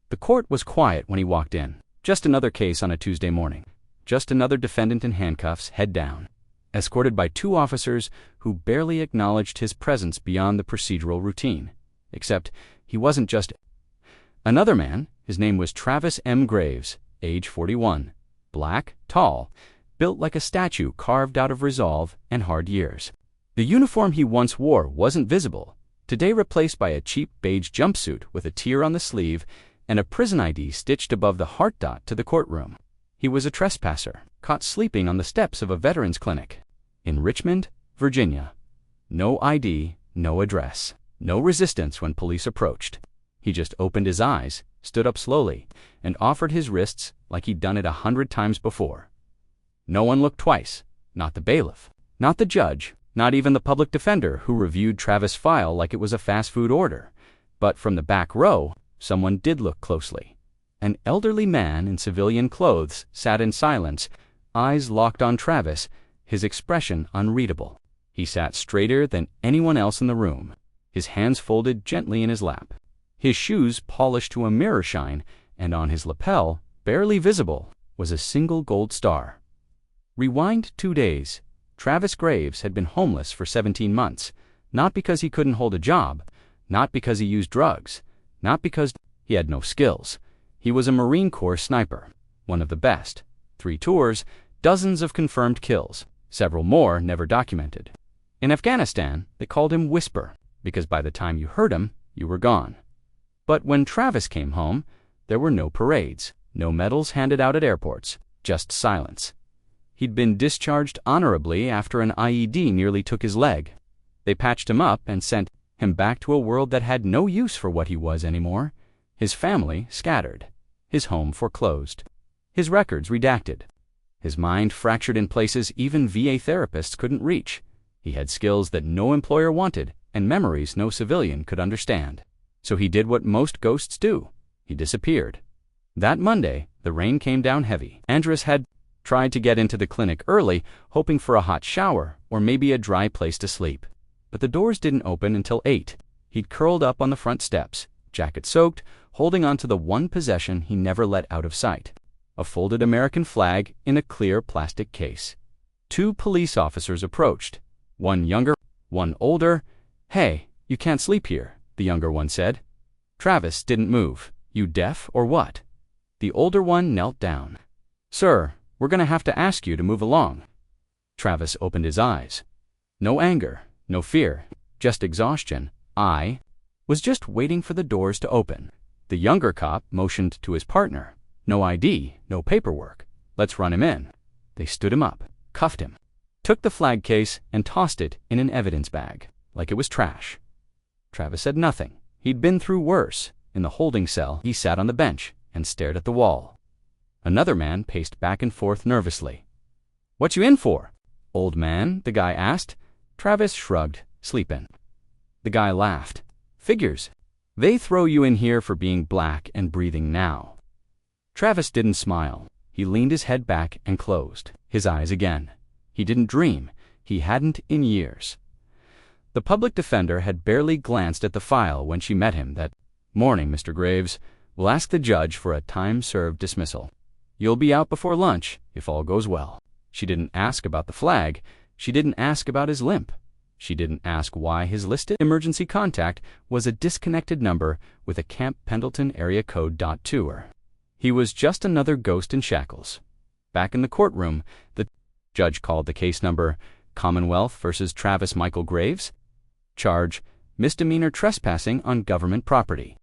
The court was quiet when he walked in. Just another case on a Tuesday morning. Just another defendant in handcuffs, head down, escorted by two officers who barely acknowledged his presence beyond the procedural routine. Except he wasn't just another man. His name was Travis M. Graves, age 41, black, tall, built like a statue carved out of resolve and hard years. The uniform he once wore wasn't visible, today replaced by a cheap beige jumpsuit with a tear on the sleeve and a prison ID stitched above the heart dot to the courtroom. He was a trespasser, caught sleeping on the steps of a veterans clinic in Richmond, Virginia. No ID, no address, no resistance when police approached. He just opened his eyes, stood up slowly, and offered his wrists like he'd done it 100 times before. No one looked twice, not the bailiff, not the judge, not even the public defender who reviewed Travis' file like it was a fast food order. But from the back row, someone did look closely. An elderly man in civilian clothes sat in silence, eyes locked on Travis, his expression unreadable. He sat straighter than anyone else in the room, his hands folded gently in his lap, his shoes polished to a mirror shine, and on his lapel, barely visible, was a single gold star. Rewind 2 days. Travis Graves had been homeless for 17 months, not because he couldn't hold a job, not because he used drugs, not because he had no skills. He was a Marine Corps sniper, one of the best. 3 tours, dozens of confirmed kills, several more never documented. In Afghanistan, they called him Whisper, because by the time you heard him, you were gone. But when Travis came home, there were no parades, no medals handed out at airports, just silence. He'd been discharged honorably after an IED nearly took his leg. They patched him up and sent him back to a world that had no use for what he was anymore. His family scattered, his home foreclosed, his records redacted, his mind fractured in places even VA therapists couldn't reach. He had skills that no employer wanted and memories no civilian could understand. So he did what most ghosts do. He disappeared. That Monday, the rain came down heavy. Andrus had tried to get into the clinic early, hoping for a hot shower or maybe a dry place to sleep. But the doors didn't open until 8. He'd curled up on the front steps, jacket soaked, holding on to the one possession he never let out of sight, a folded American flag in a clear plastic case. 2 police officers approached, one younger, one older. "Hey, you can't sleep here," the younger one said. Travis didn't move. "You deaf or what?" The older one knelt down. "Sir, we're going to have to ask you to move along." Travis opened his eyes. No anger, no fear, just exhaustion. I was just waiting for the doors to open. The younger cop motioned to his partner. "No ID, no paperwork. Let's run him in." They stood him up, cuffed him, took the flag case and tossed it in an evidence bag, like it was trash. Travis said nothing. He'd been through worse. In the holding cell, he sat on the bench and stared at the wall. Another man paced back and forth nervously. "What you in for, old man?" the guy asked. Travis shrugged. "Sleepin'." The guy laughed. "Figures. They throw you in here for being black and breathing now." Travis didn't smile. He leaned his head back and closed his eyes again. He didn't dream. He hadn't in years. The public defender had barely glanced at the file when she met him that morning. "Mr. Graves, we'll ask the judge for a time-served dismissal. You'll be out before lunch, if all goes well." She didn't ask about the flag. She didn't ask about his limp. She didn't ask why his listed emergency contact was a disconnected number with a Camp Pendleton area code .to her. He was just another ghost in shackles. Back in the courtroom, the judge called the case number Commonwealth versus Travis Michael Graves. Charge, misdemeanor trespassing on government property.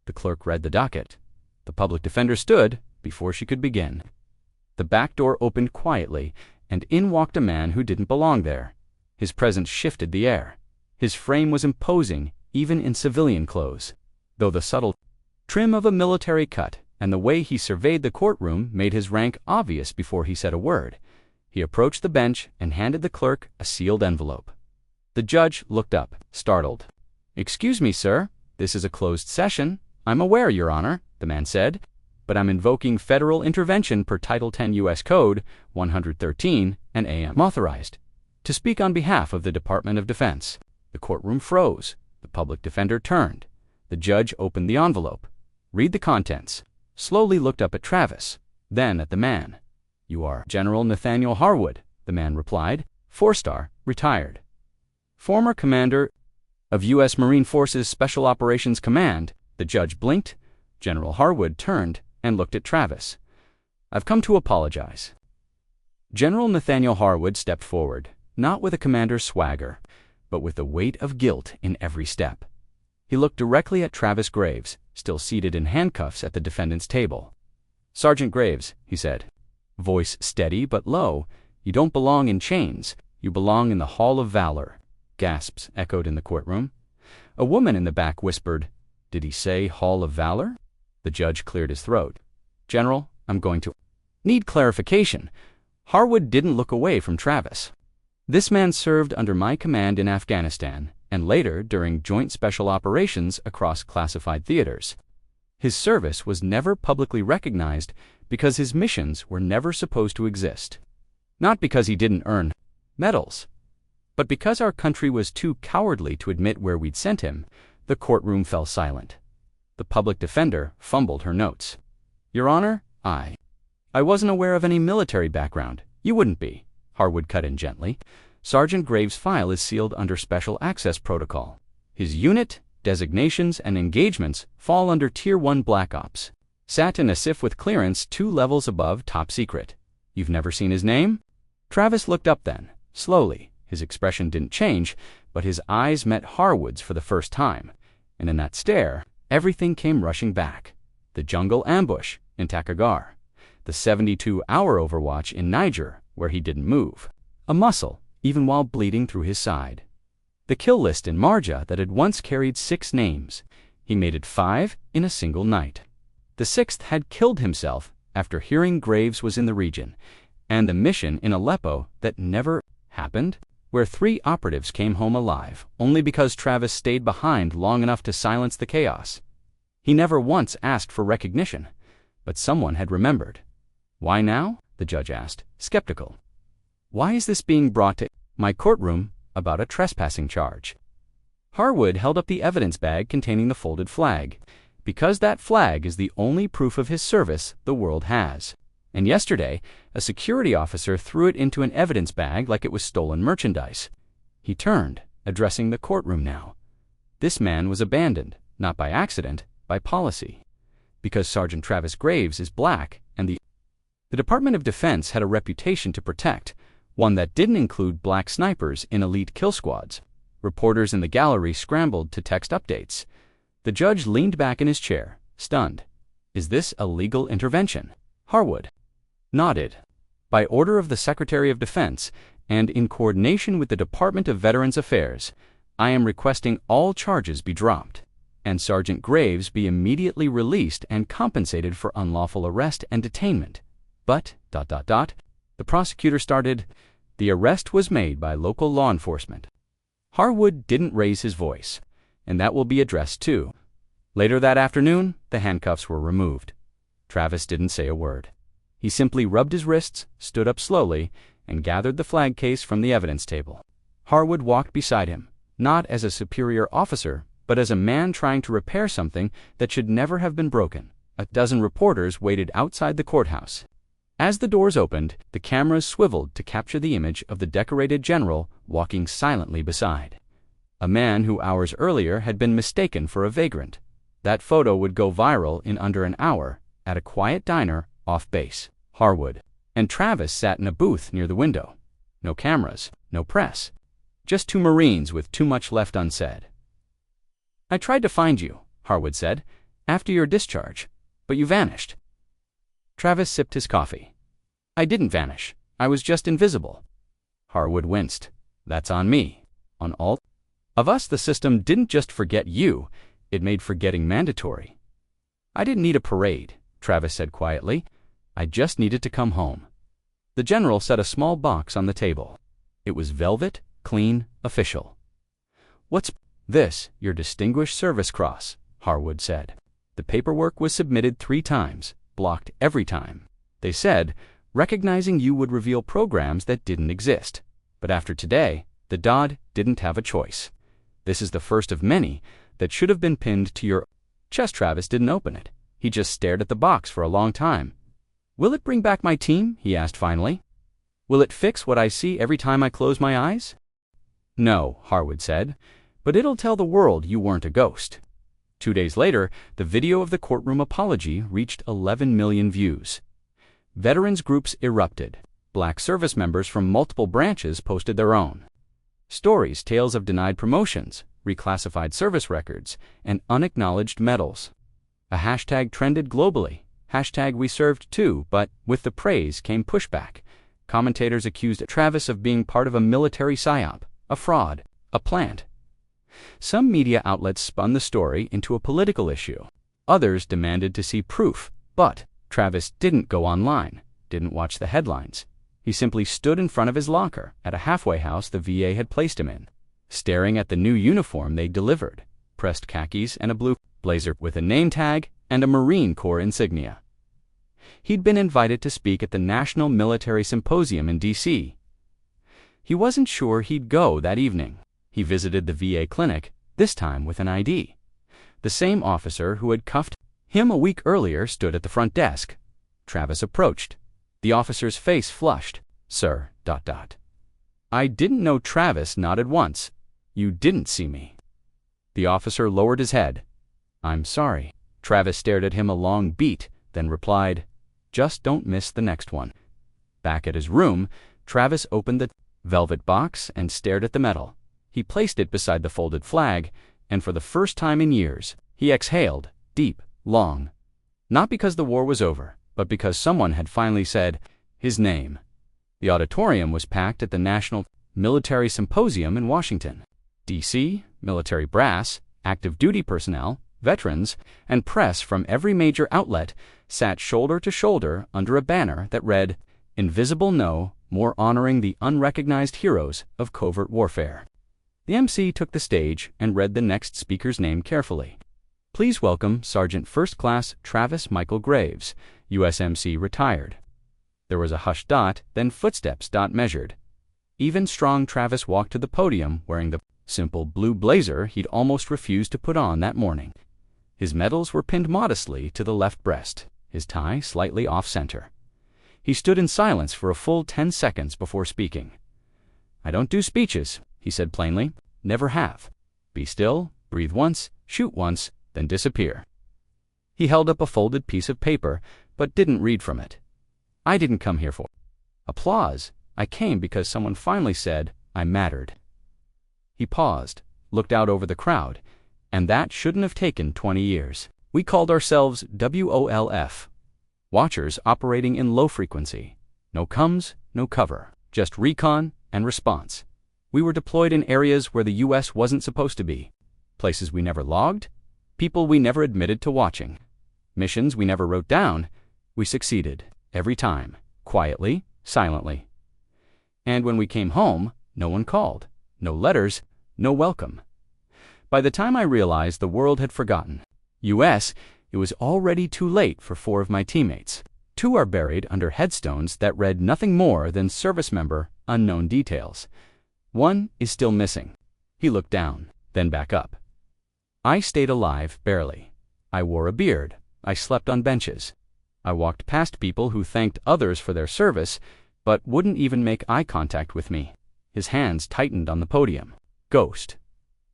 The clerk read the docket. The public defender stood before she could begin. The back door opened quietly, and in walked a man who didn't belong there. His presence shifted the air. His frame was imposing, even in civilian clothes, though the subtle trim of a military cut and the way he surveyed the courtroom made his rank obvious before he said a word. He approached the bench and handed the clerk a sealed envelope. The judge looked up, startled. "Excuse me, sir, this is a closed session." "I'm aware, Your Honor," the man said, "but I'm invoking federal intervention per Title 10 U.S. Code 113 and am authorized to speak on behalf of the Department of Defense." The courtroom froze. The public defender turned. The judge opened the envelope. Read the contents. Slowly looked up at Travis, then at the man. You are General Nathaniel Harwood, the man replied. 4-star, retired. Former commander of U.S. Marine Forces Special Operations Command. The judge blinked. General Harwood turned and looked at Travis. I've come to apologize. General Nathaniel Harwood stepped forward, not with a commander's swagger, but with the weight of guilt in every step. He looked directly at Travis Graves, still seated in handcuffs at the defendant's table. Sergeant Graves, he said, voice steady but low, you don't belong in chains. You belong in the Hall of Valor. Gasps echoed in the courtroom. A woman in the back whispered, Did he say Hall of Valor? The judge cleared his throat. General, I'm going to need clarification. Harwood didn't look away from Travis. This man served under my command in Afghanistan and later during joint special operations across classified theaters. His service was never publicly recognized because his missions were never supposed to exist. Not because he didn't earn medals, but because our country was too cowardly to admit where we'd sent him. The courtroom fell silent. The public defender fumbled her notes. Your Honor, I wasn't aware of any military background. You wouldn't be, Harwood cut in gently. Sergeant Graves' file is sealed under special access protocol. His unit, designations, and engagements fall under Tier 1 Black Ops. Sat in a SIF with clearance 2 levels above top secret. You've never seen his name? Travis looked up then, slowly. His expression didn't change, but his eyes met Harwood's for the first time. And in that stare, everything came rushing back. The jungle ambush in Takagar. The 72-hour overwatch in Niger, where he didn't move a muscle, even while bleeding through his side. The kill list in Marja that had once carried 6 names. He made it 5 in a single night. The 6th had killed himself after hearing Graves was in the region, and the mission in Aleppo that never happened, where 3 operatives came home alive only because Travis stayed behind long enough to silence the chaos. He never once asked for recognition, but someone had remembered. Why now? The judge asked, skeptical. Why is this being brought to my courtroom about a trespassing charge? Harwood held up the evidence bag containing the folded flag, because that flag is the only proof of his service the world has. And yesterday, a security officer threw it into an evidence bag like it was stolen merchandise. He turned, addressing the courtroom now. This man was abandoned, not by accident, by policy. Because Sergeant Travis Graves is black and the Department of Defense had a reputation to protect, one that didn't include black snipers in elite kill squads. Reporters in the gallery scrambled to text updates. The judge leaned back in his chair, stunned. Is this a legal intervention? Harwood nodded. By order of the Secretary of Defense, and in coordination with the Department of Veterans Affairs, I am requesting all charges be dropped, and Sergeant Graves be immediately released and compensated for unlawful arrest and detainment. But, the prosecutor started, the arrest was made by local law enforcement. Harwood didn't raise his voice, and that will be addressed too. Later that afternoon, the handcuffs were removed. Travis didn't say a word. He simply rubbed his wrists, stood up slowly, and gathered the flag case from the evidence table. Harwood walked beside him, not as a superior officer, but as a man trying to repair something that should never have been broken. A dozen reporters waited outside the courthouse. As the doors opened, the cameras swiveled to capture the image of the decorated general walking silently beside a man who hours earlier had been mistaken for a vagrant. That photo would go viral in under an hour at a quiet diner off base. Harwood and Travis sat in a booth near the window. No cameras, no press, just 2 Marines with too much left unsaid. I tried to find you, Harwood said, after your discharge, but you vanished. Travis sipped his coffee. I didn't vanish. I was just invisible. Harwood winced. That's on me. On all of us. The system didn't just forget you, it made forgetting mandatory. I didn't need a parade, Travis said quietly. I just needed to come home. The general set a small box on the table. It was velvet, clean, official. What's this? Your Distinguished Service Cross, Harwood said. The paperwork was submitted 3 times. Blocked every time. They said, recognizing you would reveal programs that didn't exist. But after today, the DOD didn't have a choice. This is the first of many that should have been pinned to your chest. Travis didn't open it. He just stared at the box for a long time. "Will it bring back my team?" he asked finally. "Will it fix what I see every time I close my eyes?" "No," Harwood said, "but it'll tell the world you weren't a ghost." 2 days later, the video of the courtroom apology reached 11 million views. Veterans groups erupted. Black service members from multiple branches posted their own stories, tales of denied promotions, reclassified service records, and unacknowledged medals. A hashtag trended globally. Hashtag we served too, but with the praise came pushback. Commentators accused Travis of being part of a military psyop, a fraud, a plant. Some media outlets spun the story into a political issue. Others demanded to see proof, but Travis didn't go online, didn't watch the headlines. He simply stood in front of his locker at a halfway house the VA had placed him in, staring at the new uniform they delivered, pressed khakis and a blue blazer with a name tag and a Marine Corps insignia. He'd been invited to speak at the National Military Symposium in D.C. He wasn't sure he'd go that evening. He visited the VA clinic, this time with an ID. The same officer who had cuffed him a week earlier stood at the front desk. Travis approached. The officer's face flushed. "Sir, ... I didn't know." Travis nodded once. "You didn't see me." The officer lowered his head. "I'm sorry." Travis stared at him a long beat, then replied, "Just don't miss the next one." Back at his room, Travis opened the velvet box and stared at the medal. He placed it beside the folded flag, and for the first time in years, he exhaled, deep, long. Not because the war was over, but because someone had finally said his name. The auditorium was packed at the National Military Symposium in Washington, D.C. Military brass, active duty personnel, veterans, and press from every major outlet sat shoulder to shoulder under a banner that read, "Invisible No, More Honoring the Unrecognized Heroes of Covert Warfare." The MC took the stage and read the next speaker's name carefully. "Please welcome Sergeant First Class Travis Michael Graves, USMC retired." There was a hushed dot, then footsteps measured. Even strong Travis walked to the podium wearing the simple blue blazer he'd almost refused to put on that morning. His medals were pinned modestly to the left breast, his tie slightly off-center. He stood in silence for a full 10 seconds before speaking. "I don't do speeches," he said plainly. "Never have. Be still, breathe once, shoot once, then disappear." He held up a folded piece of paper, but didn't read from it. "I didn't come here for applause. I came because someone finally said I mattered." He paused, looked out over the crowd, and that shouldn't have taken 20 years. We called ourselves WOLF, Watchers Operating in Low Frequency. No comes, no cover, just recon and response. We were deployed in areas where the U.S. wasn't supposed to be, places we never logged, people we never admitted to watching, missions we never wrote down. We succeeded, every time, quietly, silently. And when we came home, no one called, no letters, no welcome. By the time I realized the world had forgotten U.S., it was already too late for 4 of my teammates. 2 are buried under headstones that read nothing more than service member, unknown details. 1 is still missing. He looked down, then back up. I stayed alive, barely. I wore a beard. I slept on benches. I walked past people who thanked others for their service, but wouldn't even make eye contact with me. His hands tightened on the podium. Ghost.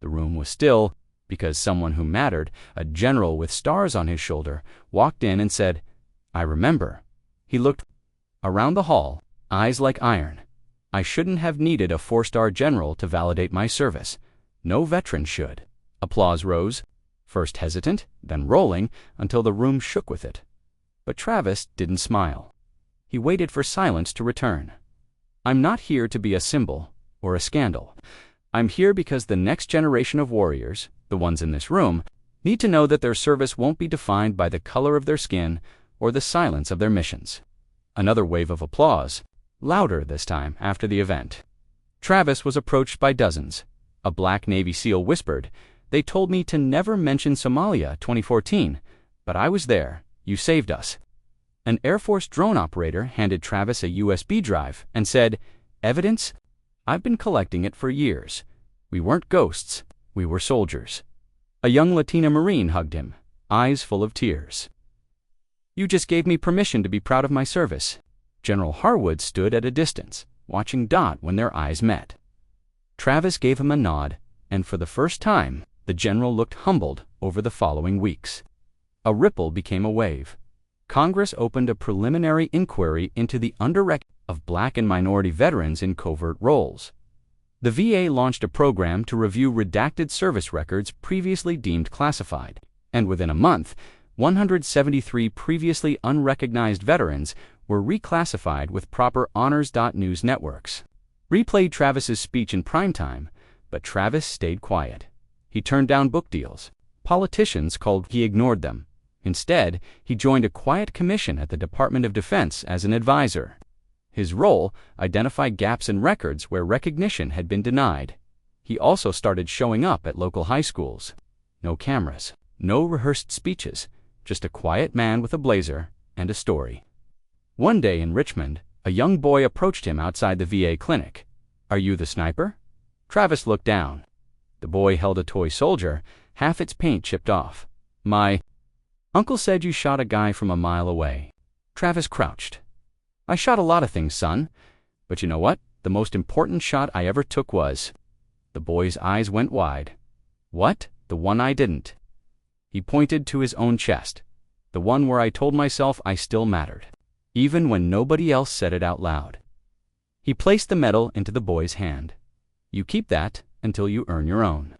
The room was still, because someone who mattered, a general with stars on his shoulder, walked in and said, "I remember." He looked around the hall, eyes like iron. I shouldn't have needed a 4-star general to validate my service. No veteran should. Applause rose, first hesitant, then rolling, until the room shook with it. But Travis didn't smile. He waited for silence to return. "I'm not here to be a symbol or a scandal. I'm here because the next generation of warriors, the ones in this room, need to know that their service won't be defined by the color of their skin or the silence of their missions." Another wave of applause, louder this time after the event. Travis was approached by dozens. A black Navy SEAL whispered, "They told me to never mention Somalia 2014, but I was there. You saved us." An Air Force drone operator handed Travis a USB drive and said, "Evidence? I've been collecting it for years. We weren't ghosts. We were soldiers." A young Latina Marine hugged him, eyes full of tears. You just gave me permission to be proud of my service." General Harwood stood at a distance, watching Dot when their eyes met. Travis gave him a nod, and for the first time, the general looked humbled over the following weeks. A ripple became a wave. Congress opened a preliminary inquiry into the underrecognized of Black and minority veterans in covert roles. The VA launched a program to review redacted service records previously deemed classified, and within a month, 173 previously unrecognized veterans were reclassified with proper honors.news networks. Replayed Travis's speech in primetime, but Travis stayed quiet. He turned down book deals. Politicians called, he ignored them. Instead, he joined a quiet commission at the Department of Defense as an advisor. His role identified gaps in records where recognition had been denied. He also started showing up at local high schools. No cameras, no rehearsed speeches, just a quiet man with a blazer and a story. One day in Richmond, a young boy approached him outside the VA clinic. "Are you the sniper?" Travis looked down. The boy held a toy soldier, half its paint chipped off. "My uncle said you shot a guy from a mile away." Travis crouched. "I shot a lot of things, son. But you know what? The most important shot I ever took was..." The boy's eyes went wide. "What? The one I didn't?" He pointed to his own chest. "The one where I told myself I still mattered, even when nobody else said it out loud." He placed the medal into the boy's hand. "You keep that until you earn your own.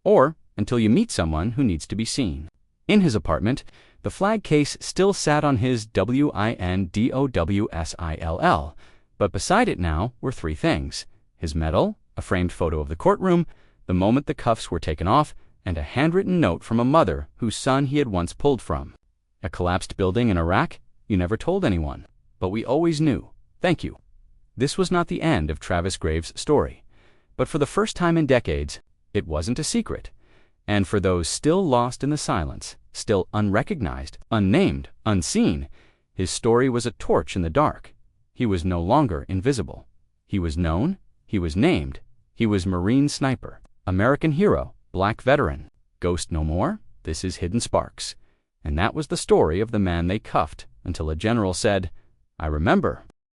Or until you meet someone who needs to be seen." In his apartment, the flag case still sat on his WINDOWSILL, but beside it now were three things: his medal, a framed photo of the courtroom, the moment the cuffs were taken off, and a handwritten note from a mother whose son he had once pulled from. "A collapsed building in Iraq? You never told anyone. But we always knew. Thank you." This was not the end of Travis Graves' story. But for the first time in decades, it wasn't a secret. And for those still lost in the silence, still unrecognized, unnamed, unseen, his story was a torch in the dark. He was no longer invisible. He was known, he was named, he was Marine Sniper, American hero, Black veteran. Ghost no more, this is Hidden Sparks. And that was the story of the man they cuffed until a general said, "I remember."